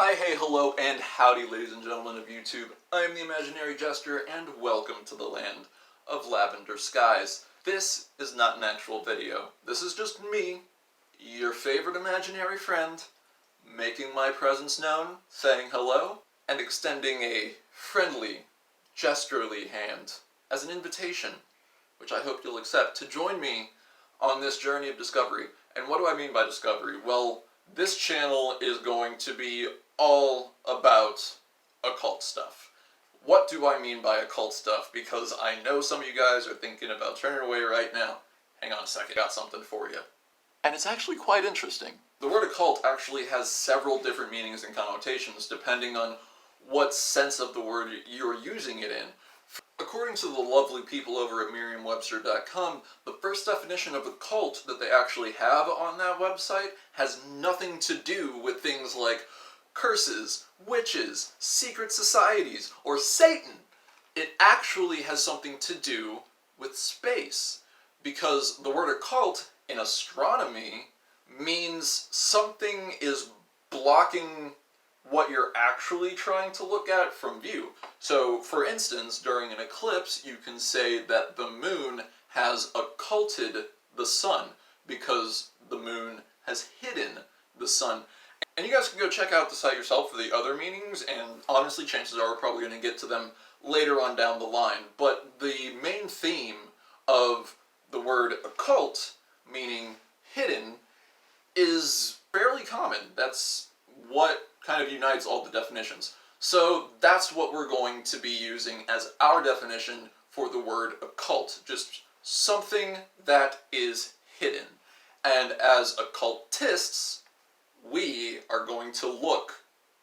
Hi, hey, hello, and howdy, ladies and gentlemen of YouTube. I am the Imaginary Jester, and welcome to the land of lavender skies. This is not an actual video. This is just me, your favorite imaginary friend, making my presence known, saying hello, and extending a friendly, gesterly hand as an invitation, which I hope you'll accept, to join me on this journey of discovery. And what do I mean by discovery? Well, this channel is going to be all about occult stuff. What do I mean by occult stuff? Because I know some of you guys are thinking about turning away right now. Hang on a second, got something for you. And it's actually quite interesting. The word occult actually has several different meanings and connotations depending on what sense of the word you're using it in. According to the lovely people over at Merriam-Webster.com, the first definition of occult that they actually have on that website has nothing to do with things like curses, witches, secret societies, or Satan. It actually has something to do with space, because the word occult in astronomy means something is blocking what you're actually trying to look at from view. So, for instance, during an eclipse, you can say that the moon has occulted the sun because the moon has hidden the sun. And you guys can go check out the site yourself for the other meanings, and honestly, chances are we're probably going to get to them later on down the line. But the main theme of the word occult, meaning hidden, is fairly common. That's what kind of unites all the definitions. So that's what we're going to be using as our definition for the word occult. Just something that is hidden. And as occultists, we are going to look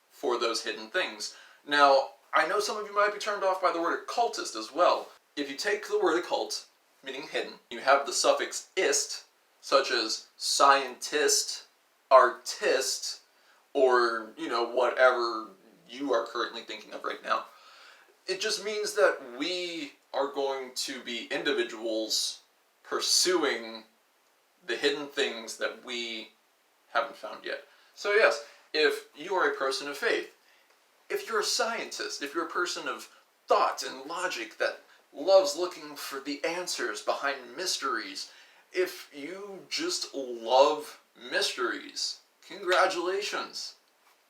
for those hidden things. Now, I know some of you might be turned off by the word occultist as well. If you take the word occult, meaning hidden, you have the suffix ist, such as scientist, artist, or, whatever you are currently thinking of right now. It just means that we are going to be individuals pursuing the hidden things that we haven't found yet. So yes, if you are a person of faith, if you're a scientist, if you're a person of thought and logic that loves looking for the answers behind mysteries, if you just love mysteries, congratulations,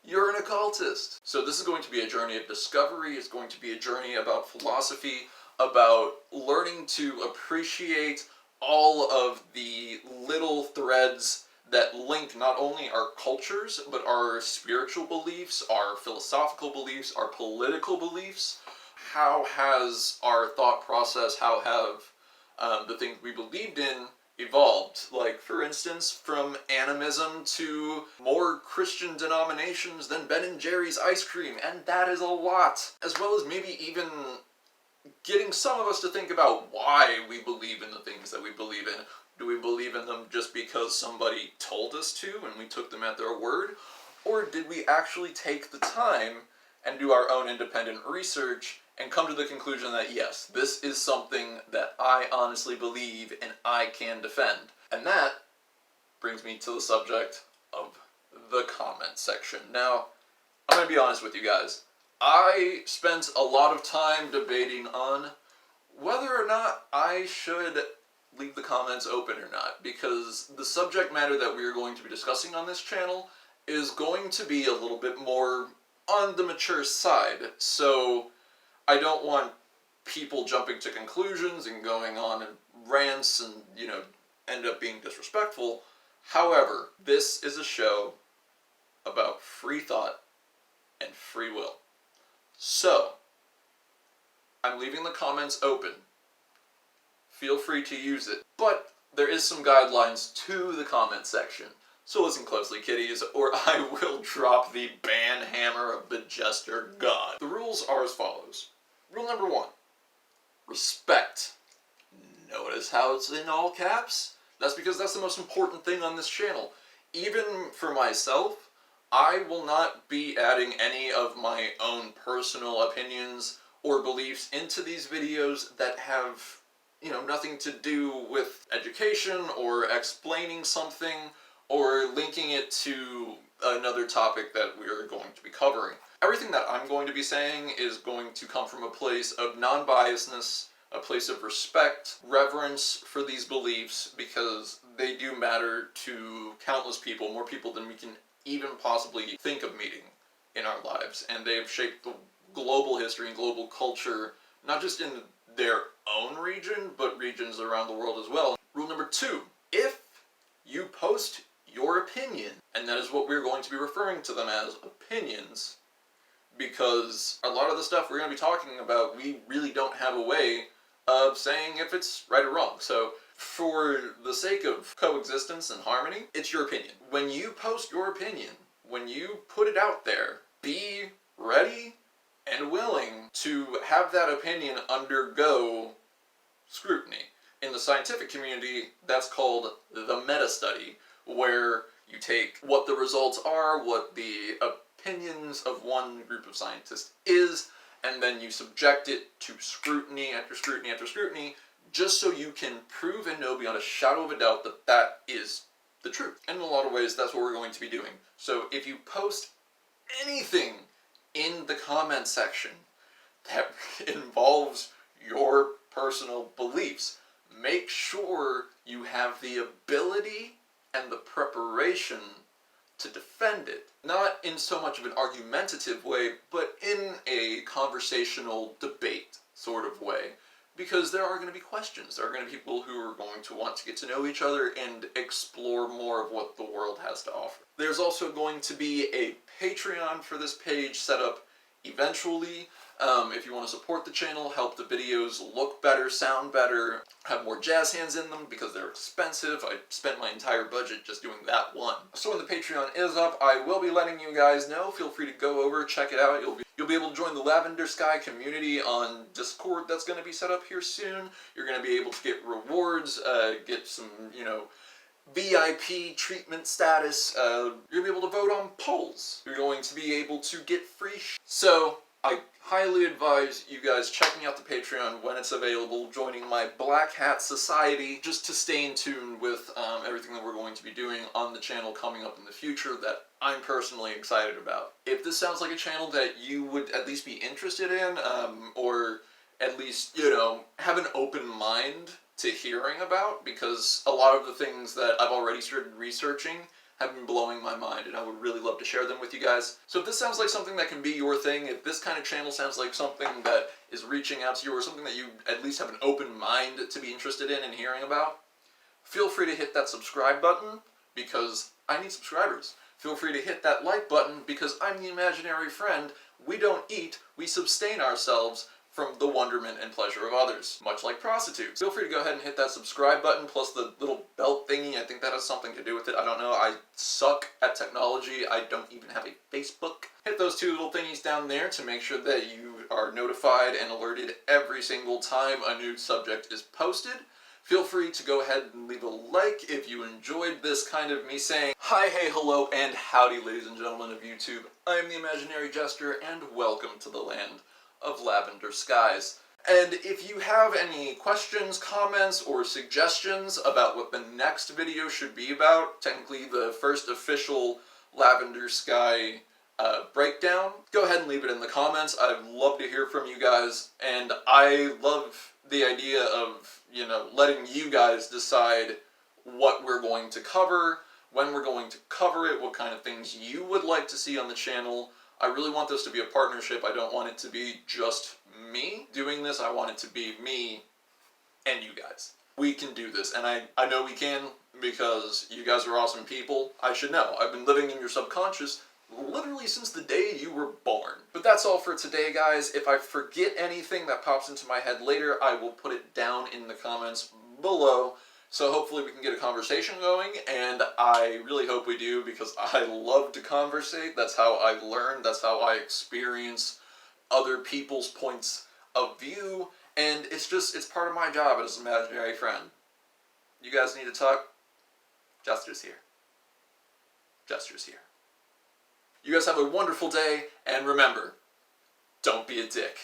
you're an occultist. So this is going to be a journey of discovery. It's going to be a journey about philosophy, about learning to appreciate all of the little threads that link not only our cultures, but our spiritual beliefs, our philosophical beliefs, our political beliefs. How has our thought process, how have the things we believed in evolved? Like, for instance, from animism to more Christian denominations than Ben & Jerry's ice cream, and that is a lot. As well as maybe even getting some of us to think about why we believe in the things that we believe in. Do we believe in them just because somebody told us to and we took them at their word? Or did we actually take the time and do our own independent research and come to the conclusion that yes, this is something that I honestly believe and I can defend? And that brings me to the subject of the comment section. Now, I'm going to be honest with you guys. I spent a lot of time debating on whether or not I should leave the comments open or not, because the subject matter that we are going to be discussing on this channel is going to be a little bit more on the mature side. So I don't want people jumping to conclusions and going on and rants and, end up being disrespectful. However, this is a show about free thought and free will. So, I'm leaving the comments open. Feel free to use it. But there is some guidelines to the comment section. So listen closely, kiddies, or I will drop the ban hammer of the Jester God. The rules are as follows. Rule number 1. Respect. Notice how it's in all caps? That's because that's the most important thing on this channel. Even for myself, I will not be adding any of my own personal opinions or beliefs into these videos that have, nothing to do with education or explaining something or linking it to another topic that we are going to be covering. Everything that I'm going to be saying is going to come from a place of non-biasness, a place of respect, reverence for these beliefs, because they do matter to countless people, more people than we can even possibly think of meeting in our lives. And they have shaped the global history and global culture, not just in their own region, but regions around the world as well. Rule number 2, if you post your opinion, and that is what we're going to be referring to them as, opinions, because a lot of the stuff we're going to be talking about, we really don't have a way of saying if it's right or wrong. So for the sake of coexistence and harmony, it's your opinion. When you post your opinion, when you put it out there, be ready and willing to have that opinion undergo scrutiny. In the scientific community, that's called the meta-study, where you take what the results are, what the opinions of one group of scientists is, and then you subject it to scrutiny after scrutiny after scrutiny, just so you can prove and know beyond a shadow of a doubt that that is the truth. And in a lot of ways, that's what we're going to be doing. So if you post anything in the comment section that involves your personal beliefs, make sure you have the ability and the preparation to defend it. Not in so much of an argumentative way, but in a conversational debate sort of way. Because there are going to be questions. There are going to be people who are going to want to get to know each other and explore more of what the world has to offer. There's also going to be a Patreon for this page set up eventually. If you want to support the channel, help the videos look better, sound better, have more jazz hands in them because they're expensive. I spent my entire budget just doing that one. So when the Patreon is up, I will be letting you guys know. Feel free to go over, check it out. You'll be able to join the Lavender Sky community on Discord that's going to be set up here soon. You're going to be able to get rewards, get some, VIP treatment status. You're going to be able to vote on polls. You're going to be able to get free So I highly advise you guys checking out the Patreon when it's available, joining my Black Hat Society, just to stay in tune with everything that we're going to be doing on the channel coming up in the future that I'm personally excited about. If this sounds like a channel that you would at least be interested in, or at least, have an open mind to hearing about, because a lot of the things that I've already started researching have been blowing my mind, and I would really love to share them with you guys. So if this sounds like something that can be your thing, if this kind of channel sounds like something that is reaching out to you, or something that you at least have an open mind to be interested in and hearing about, feel free to hit that subscribe button, because I need subscribers. Feel free to hit that like button, because I'm the imaginary friend. We don't eat, we sustain ourselves from the wonderment and pleasure of others, much like prostitutes. Feel free to go ahead and hit that subscribe button, plus the little belt thingy. I think that has something to do with it. I don't know. I suck at technology. I don't even have a Facebook. Hit those two little thingies down there to make sure that you are notified and alerted every single time a new subject is posted. Feel free to go ahead and leave a like if you enjoyed this kind of me saying hi, hey, hello, and howdy, ladies and gentlemen of YouTube. I am the Imaginary Jester, and welcome to the land of lavender skies. And if you have any questions, comments, or suggestions about what the next video should be about, technically the first official lavender sky breakdown, go ahead and leave it in the comments. I'd love to hear from you guys, and I love the idea of, letting you guys decide what we're going to cover, when we're going to cover it, what kind of things you would like to see on the channel. I really want this to be a partnership. I don't want it to be just me doing this. I want it to be me and you guys. We can do this, and I know we can, because you guys are awesome people. I should know. I've been living in your subconscious literally since the day you were born. But that's all for today, guys. If I forget anything that pops into my head later, I will put it down in the comments below. So hopefully we can get a conversation going, and I really hope we do, because I love to conversate. That's how I learn. That's how I experience other people's points of view, and it's part of my job as an imaginary friend. You guys need to talk? Jester's here. Jester's here. You guys have a wonderful day, and remember, don't be a dick.